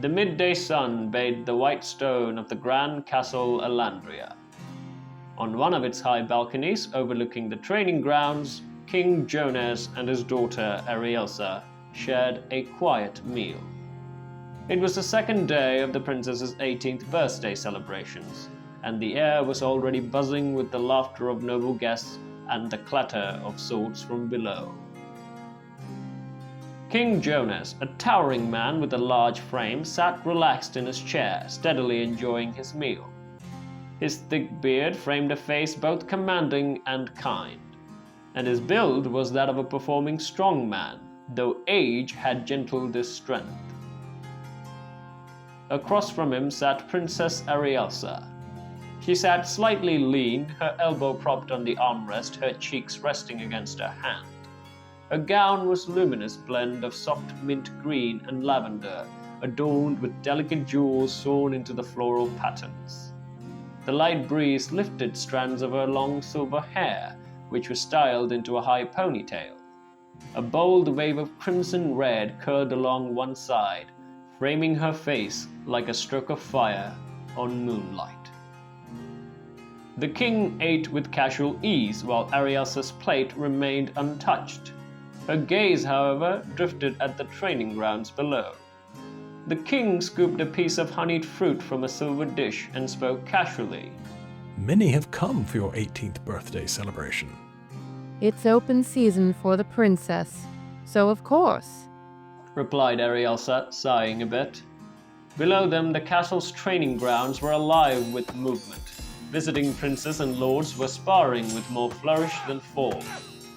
The midday sun bathed the white stone of the grand castle Elandria. On one of its high balconies overlooking the training grounds, King Jonas and his daughter Arielsa shared a quiet meal. It was the second day of the princess's 18th birthday celebrations, and the air was already buzzing with the laughter of noble guests and the clatter of swords from below. King Jonas, a towering man with a large frame, sat relaxed in his chair, steadily enjoying his meal. His thick beard framed a face both commanding and kind, and his build was that of a performing strongman, though age had gentled his strength. Across from him sat Princess Arielsa. She sat slightly lean, her elbow propped on the armrest, her cheeks resting against her hand. Her gown was a luminous blend of soft mint green and lavender, adorned with delicate jewels sewn into the floral patterns. The light breeze lifted strands of her long silver hair, which was styled into a high ponytail. A bold wave of crimson red curled along one side, framing her face like a stroke of fire on moonlight. The king ate with casual ease, while Arielsa's plate remained untouched. Her gaze, however, drifted at the training grounds below. The king scooped a piece of honeyed fruit from a silver dish and spoke casually. Many have come for your 18th birthday celebration. It's open season for the princess, so of course, replied Arielsa, sighing a bit. Below them, the castle's training grounds were alive with movement. Visiting princes and lords were sparring with more flourish than form.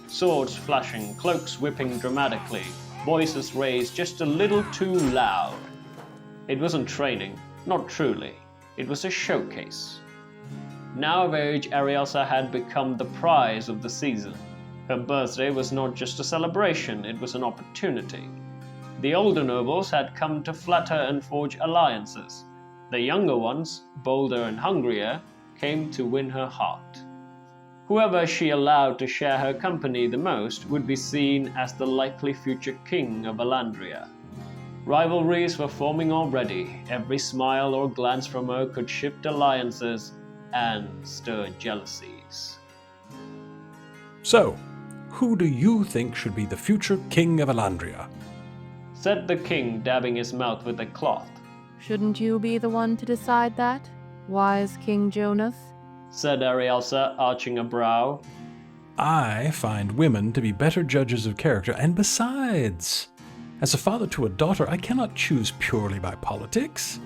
Swords flashing, cloaks whipping dramatically, voices raised just a little too loud. It wasn't training, not truly. It was a showcase. Now of age, Arielsa had become the prize of the season. Her birthday was not just a celebration, it was an opportunity. The older nobles had come to flatter and forge alliances. The younger ones, bolder and hungrier, came to win her heart. Whoever she allowed to share her company the most would be seen as the likely future king of Elandria. Rivalries were forming already. Every smile or glance from her could shift alliances and stir jealousies. So, who do you think should be the future king of Elandria? Said the king, dabbing his mouth with a cloth. Shouldn't you be the one to decide that, wise King Jonas? Said Arielsa, arching a brow. I find women to be better judges of character, and besides, as a father to a daughter, I cannot choose purely by politics.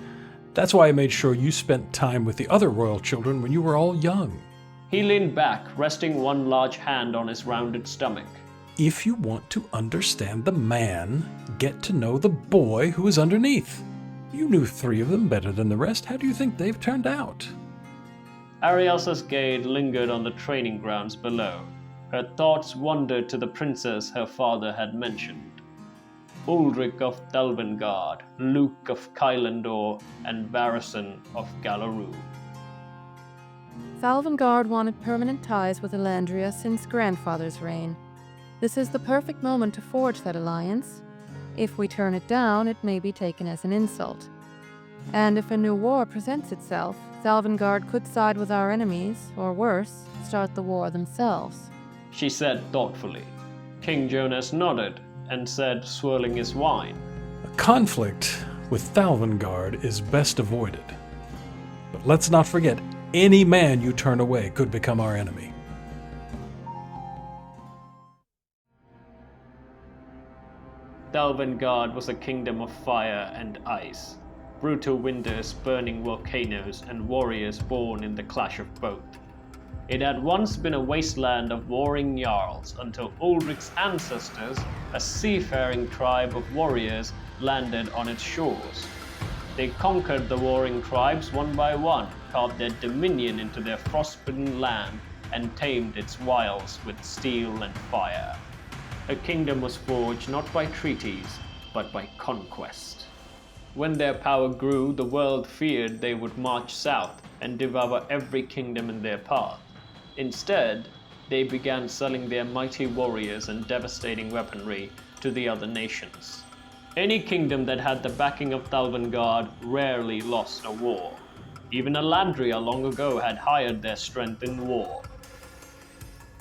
That's why I made sure you spent time with the other royal children when you were all young. He leaned back, resting one large hand on his rounded stomach. If you want to understand the man, get to know the boy who is underneath. You knew 3 of them better than the rest. How do you think they've turned out? Arielsa's gaze lingered on the training grounds below. Her thoughts wandered to the princess her father had mentioned. Ulric of Thelvengard, Luke of Kylandor, and Varason of Galaroo. Thelvengard wanted permanent ties with Elandria since grandfather's reign. This is the perfect moment to forge that alliance. If we turn it down, it may be taken as an insult. And if a new war presents itself, Thelvengard could side with our enemies, or worse, start the war themselves. She said thoughtfully. King Jonas nodded and said, swirling his wine. A conflict with Thelvengard is best avoided. But let's not forget, any man you turn away could become our enemy. Thelvengard was a kingdom of fire and ice. Brutal winters, burning volcanoes, and warriors born in the clash of both. It had once been a wasteland of warring jarls until Ulric's ancestors, a seafaring tribe of warriors, landed on its shores. They conquered the warring tribes one by one, carved their dominion into their frostbitten land, and tamed its wiles with steel and fire. A kingdom was forged not by treaties, but by conquest. When their power grew, the world feared they would march south and devour every kingdom in their path. Instead, they began selling their mighty warriors and devastating weaponry to the other nations. Any kingdom that had the backing of Thalvangard rarely lost a war. Even Alandria long ago had hired their strength in war.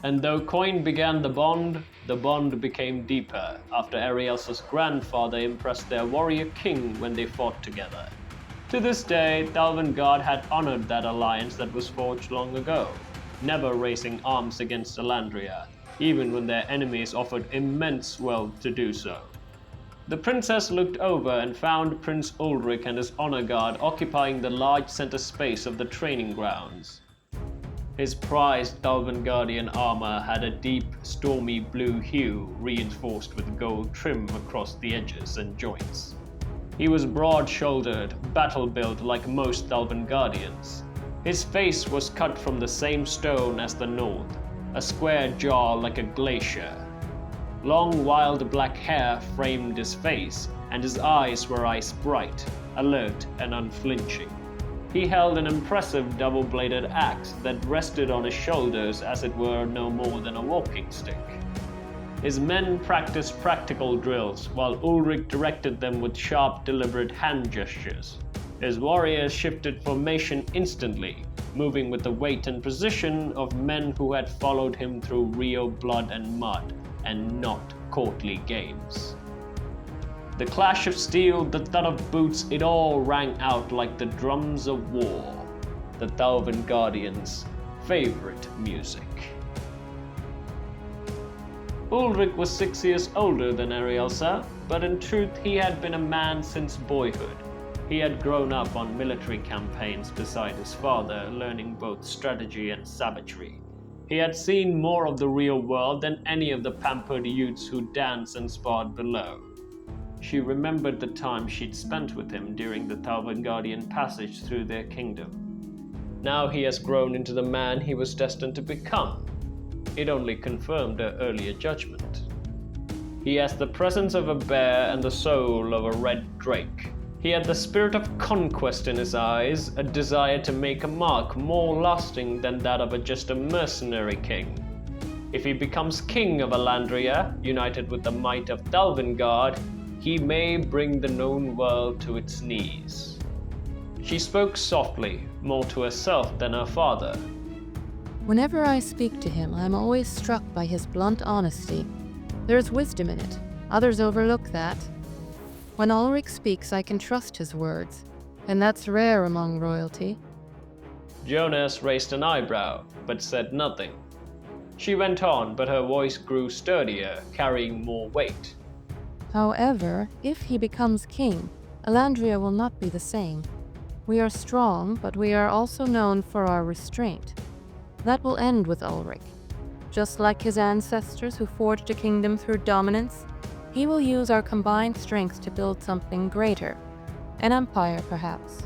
And though Coin began the bond became deeper after Arielsa's grandfather impressed their warrior king when they fought together. To this day, Thalvangard had honored that alliance that was forged long ago, never raising arms against Alandria, even when their enemies offered immense wealth to do so. The princess looked over and found Prince Ulric and his honor guard occupying the large center space of the training grounds. His prized Thalvangardian armor had a deep, stormy blue hue reinforced with gold trim across the edges and joints. He was broad-shouldered, battle-built like most Thalvangardians. His face was cut from the same stone as the North, a square jaw like a glacier. Long, wild black hair framed his face, and his eyes were ice bright, alert and unflinching. He held an impressive double-bladed axe that rested on his shoulders as it were no more than a walking stick. His men practiced practical drills, while Ulric directed them with sharp, deliberate hand gestures. His warriors shifted formation instantly, moving with the weight and precision of men who had followed him through real blood and mud, and not courtly games. The clash of steel, the thud of boots, it all rang out like the drums of war, the Thalvangardians' favorite music. Ulric was 6 years older than Arielsa, but in truth he had been a man since boyhood. He had grown up on military campaigns beside his father, learning both strategy and savagery. He had seen more of the real world than any of the pampered youths who danced and sparred below. She remembered the time she'd spent with him during the Thalvangardian passage through their kingdom. Now he has grown into the man he was destined to become. It only confirmed her earlier judgment. He has the presence of a bear and the soul of a red drake. He had the spirit of conquest in his eyes, a desire to make a mark more lasting than that of just a mercenary king. If he becomes king of Alandria, united with the might of Thalvangard, he may bring the known world to its knees. She spoke softly, more to herself than her father. Whenever I speak to him, I am always struck by his blunt honesty. There is wisdom in it. Others overlook that. When Ulric speaks, I can trust his words, and that's rare among royalty. Jonas raised an eyebrow, but said nothing. She went on, but her voice grew sturdier, carrying more weight. However, if he becomes king, Alandria will not be the same. We are strong, but we are also known for our restraint. That will end with Ulric. Just like his ancestors who forged a kingdom through dominance, he will use our combined strengths to build something greater. An empire, perhaps.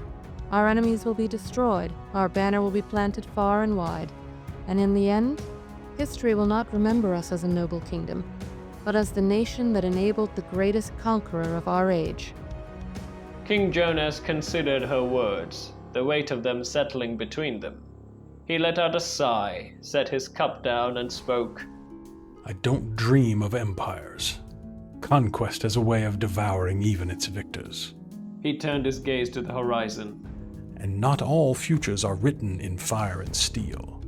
Our enemies will be destroyed, our banner will be planted far and wide, and in the end, history will not remember us as a noble kingdom, but as the nation that enabled the greatest conqueror of our age. King Jonas considered her words, the weight of them settling between them. He let out a sigh, set his cup down, and spoke. I don't dream of empires. Conquest as a way of devouring even its victors. He turned his gaze to the horizon. And not all futures are written in fire and steel.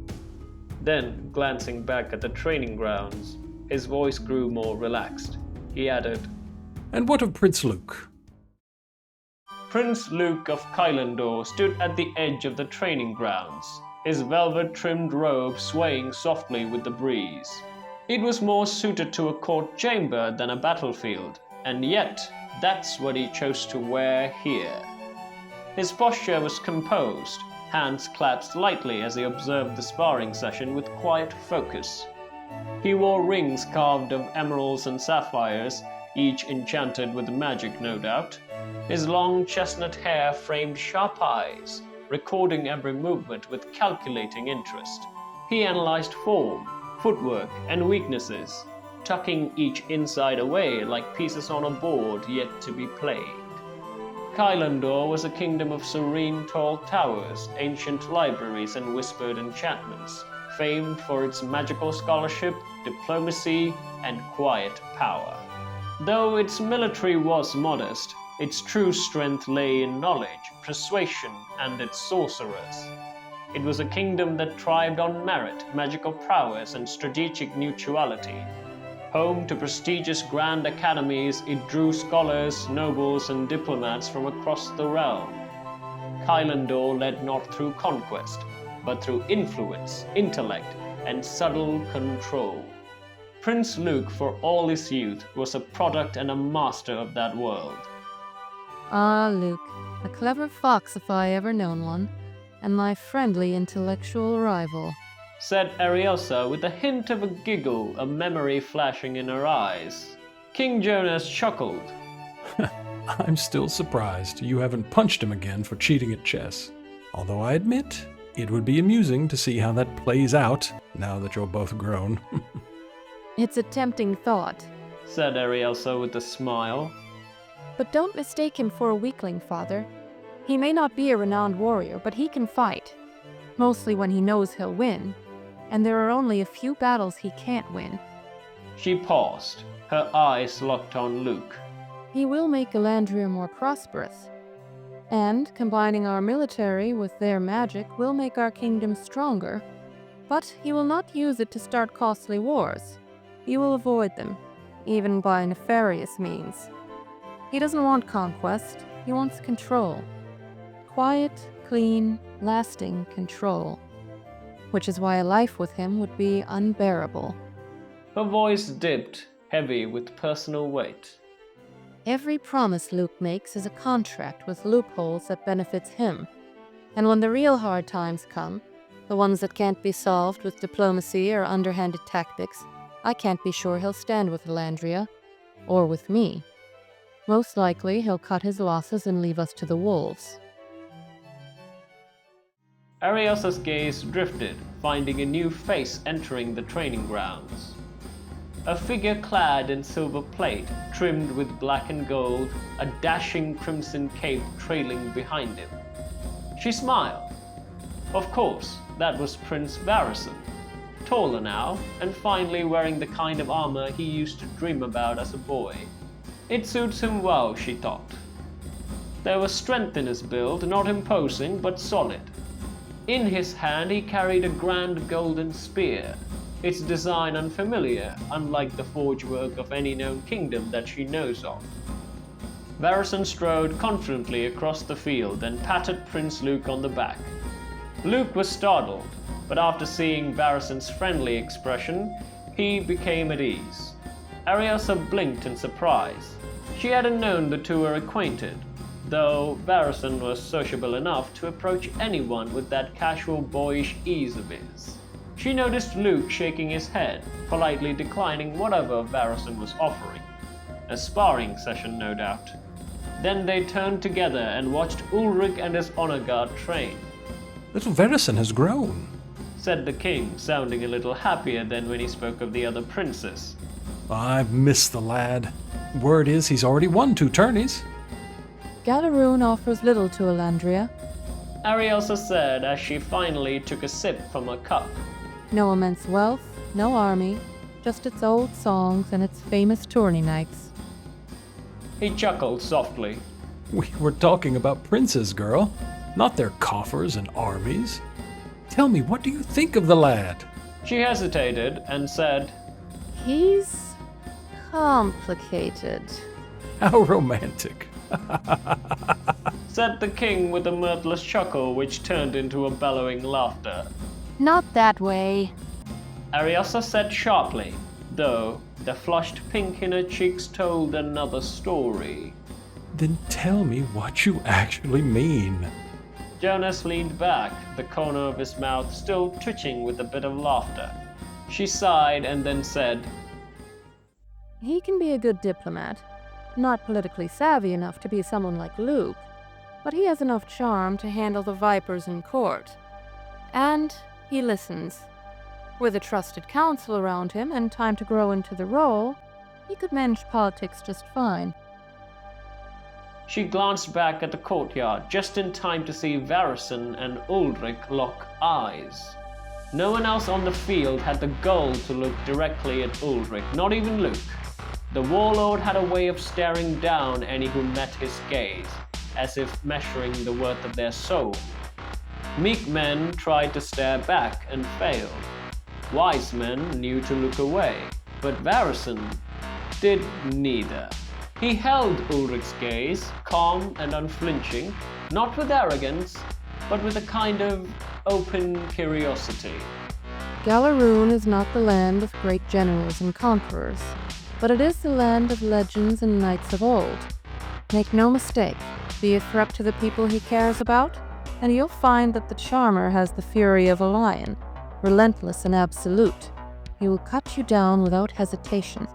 Then, glancing back at the training grounds, his voice grew more relaxed. He added, And what of Prince Luke? Prince Luke of Kylandor stood at the edge of the training grounds, his velvet-trimmed robe swaying softly with the breeze. It was more suited to a court chamber than a battlefield, and yet that's what he chose to wear here. His posture was composed, hands clasped lightly as he observed the sparring session with quiet focus. He wore rings carved of emeralds and sapphires, each enchanted with magic, no doubt. His long chestnut hair framed sharp eyes, recording every movement with calculating interest. He analyzed form, footwork, and weaknesses, tucking each inside away like pieces on a board yet to be played. Kylandor was a kingdom of serene tall towers, ancient libraries, and whispered enchantments, famed for its magical scholarship, diplomacy, and quiet power. Though its military was modest, its true strength lay in knowledge, persuasion, and its sorcerers. It was a kingdom that thrived on merit, magical prowess, and strategic neutrality. Home to prestigious grand academies, it drew scholars, nobles, and diplomats from across the realm. Kylandor led not through conquest, but through influence, intellect, and subtle control. Prince Luke, for all his youth, was a product and a master of that world. Ah, Luke, a clever fox if I ever known one, and my friendly intellectual rival, said Arielsa with a hint of a giggle, a memory flashing in her eyes. King Jonas chuckled. I'm still surprised you haven't punched him again for cheating at chess. Although I admit, it would be amusing to see how that plays out now that you're both grown. It's a tempting thought. Said Arielsa with a smile. But don't mistake him for a weakling, Father. He may not be a renowned warrior, but he can fight. Mostly when he knows he'll win. And there are only a few battles he can't win. She paused, her eyes locked on Luke. He will make Elandria more prosperous. And combining our military with their magic will make our kingdom stronger. But he will not use it to start costly wars. He will avoid them, even by nefarious means. He doesn't want conquest, he wants control. Quiet, clean, lasting control. Which is why a life with him would be unbearable. Her voice dipped, heavy with personal weight. Every promise Luke makes is a contract with loopholes that benefits him. And when the real hard times come, the ones that can't be solved with diplomacy or underhanded tactics, I can't be sure he'll stand with Elandria, or with me. Most likely, he'll cut his losses and leave us to the wolves. Arielsa's gaze drifted, finding a new face entering the training grounds. A figure clad in silver plate, trimmed with black and gold, a dashing crimson cape trailing behind him. She smiled. Of course, that was Prince Varason. Taller now, and finally wearing the kind of armor he used to dream about as a boy. It suits him well, she thought. There was strength in his build, not imposing, but solid. In his hand he carried a grand golden spear, its design unfamiliar, unlike the forge work of any known kingdom that she knows of. Barrison strode confidently across the field and patted Prince Luke on the back. Luke was startled, but after seeing Barrison's friendly expression, he became at ease. Arielsa blinked in surprise. She hadn't known the two were acquainted, though Barrison was sociable enough to approach anyone with that casual boyish ease of his. She noticed Luke shaking his head, politely declining whatever Barrison was offering. A sparring session, no doubt. Then they turned together and watched Ulric and his honor guard train. Little Varason has grown, said the king, sounding a little happier than when he spoke of the other princes. I've missed the lad. Word is he's already won 2 tourneys. Galaroon offers little to Elandria. Arielsa said as she finally took a sip from her cup. No immense wealth, no army, just its old songs and its famous tourney nights. He chuckled softly. We were talking about princes, girl, not their coffers and armies. Tell me, what do you think of the lad? She hesitated and said, He's complicated. How romantic. said the king with a mirthless chuckle which turned into a bellowing laughter. Not that way. Arielsa said sharply, though the flushed pink in her cheeks told another story. Then tell me what you actually mean. Jonas leaned back, the corner of his mouth still twitching with a bit of laughter. She sighed and then said, He can be a good diplomat. Not politically savvy enough to be someone like Luke, but he has enough charm to handle the vipers in court. And he listens. With a trusted counsel around him and time to grow into the role, he could manage politics just fine. She glanced back at the courtyard just in time to see Varason and Ulric lock eyes. No one else on the field had the gall to look directly at Ulric, not even Luke. The warlord had a way of staring down any who met his gaze, as if measuring the worth of their soul. Meek men tried to stare back and failed. Wise men knew to look away, but Varason did neither. He held Ulric's gaze, calm and unflinching, not with arrogance, but with a kind of open curiosity. Galaroon is not the land of great generals and conquerors, but it is the land of legends and knights of old. Make no mistake, be a threat to the people he cares about, and you'll find that the charmer has the fury of a lion, relentless and absolute. He will cut you down without hesitation.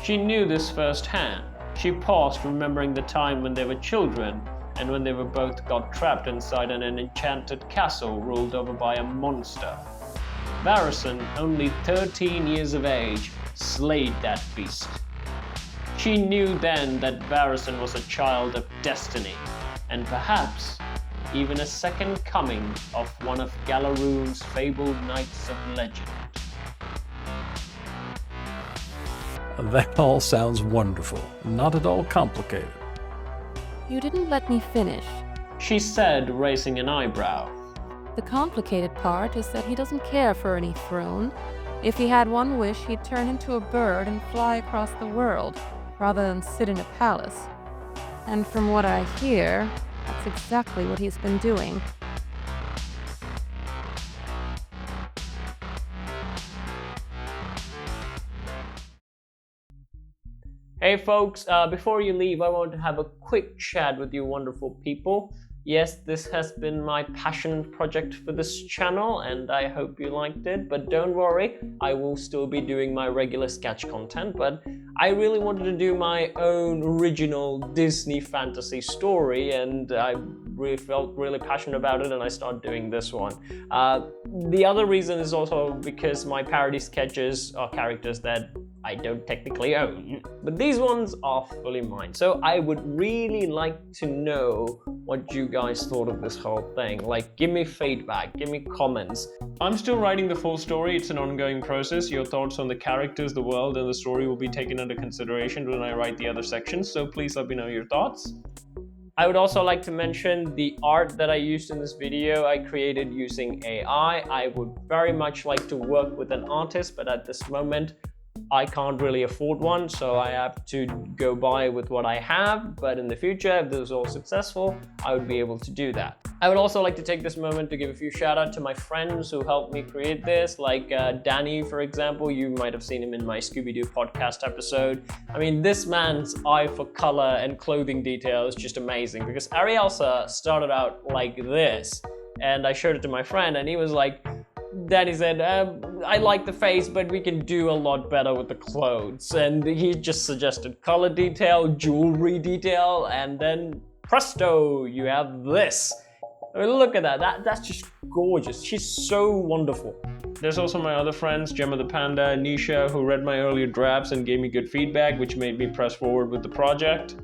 She knew this firsthand. She paused, remembering the time when they were children, and when they were both got trapped inside an enchanted castle ruled over by a monster. Barrison, only 13 years of age, slayed that beast. She knew then that Barrison was a child of destiny, and perhaps even a second coming of one of Galaroon's fabled knights of legend. That all sounds wonderful, not at all complicated. You didn't let me finish. She said, raising an eyebrow. The complicated part is that he doesn't care for any throne. If he had one wish, he'd turn into a bird and fly across the world, rather than sit in a palace. And from what I hear, that's exactly what he's been doing. Hey folks, before you leave, I want to have a quick chat with you wonderful people. Yes, this has been my passion project for this channel, and I hope you liked it, but don't worry, I will still be doing my regular sketch content, but I really wanted to do my own original Disney fantasy story, and I really felt really passionate about it, and I started doing this one. The other reason is also because my parody sketches are characters that I don't technically own, but these ones are fully mine. So I would really like to know what you guys thought of this whole thing. Like, give me feedback, give me comments. I'm still writing the full story. It's an ongoing process. Your thoughts on the characters, the world, and the story will be taken into consideration when I write the other sections, so please let me know your thoughts. I would also like to mention the art that I used in this video I created using AI. I would very much like to work with an artist, but at this moment, I can't really afford one, so I have to go by with what I have, but in the future, if this is all successful, I would be able to do that. I would also like to take this moment to give a few shout out to my friends who helped me create this, like Danny, for example. You might have seen him in my Scooby-Doo podcast episode. I mean, this man's eye for color and clothing detail is just amazing, because Arielsa started out like this, and I showed it to my friend, and he was like, Danny said, I like the face, but we can do a lot better with the clothes. And he just suggested color detail, jewelry detail, and then presto, you have this. I mean, look at that. That's just gorgeous. She's so wonderful. There's also my other friends, Gemma the Panda, Nisha, who read my earlier drafts and gave me good feedback, which made me press forward with the project.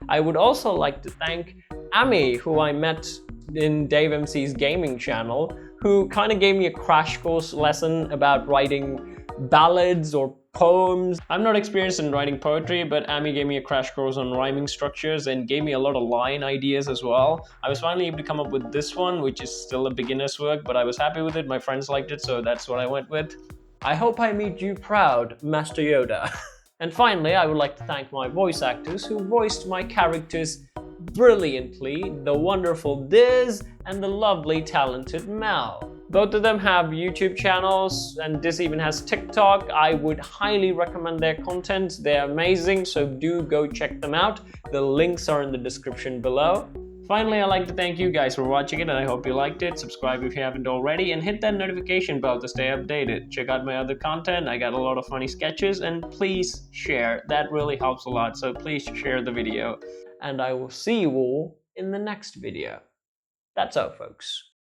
I would also like to thank Amy, who I met in Dave MC's gaming channel, who kind of gave me a crash course lesson about writing ballads or poems. I'm not experienced in writing poetry, but Amy gave me a crash course on rhyming structures and gave me a lot of line ideas as well. I was finally able to come up with this one, which is still a beginner's work, but I was happy with it. My friends liked it, so that's what I went with. I hope I meet you proud, Master Yoda. And finally, I would like to thank my voice actors who voiced my characters brilliantly, the wonderful Diz and the lovely talented Mel. Both of them have YouTube channels, and Diz even has TikTok. I would highly recommend their content. They're amazing, so do go check them out. The links are in the description below. Finally, I'd like to thank you guys for watching it, and I hope you liked it. Subscribe if you haven't already, and hit that notification bell to stay updated. Check out my other content. I got a lot of funny sketches, and please share. That really helps a lot, so please share the video. And I will see you all in the next video. That's all, folks.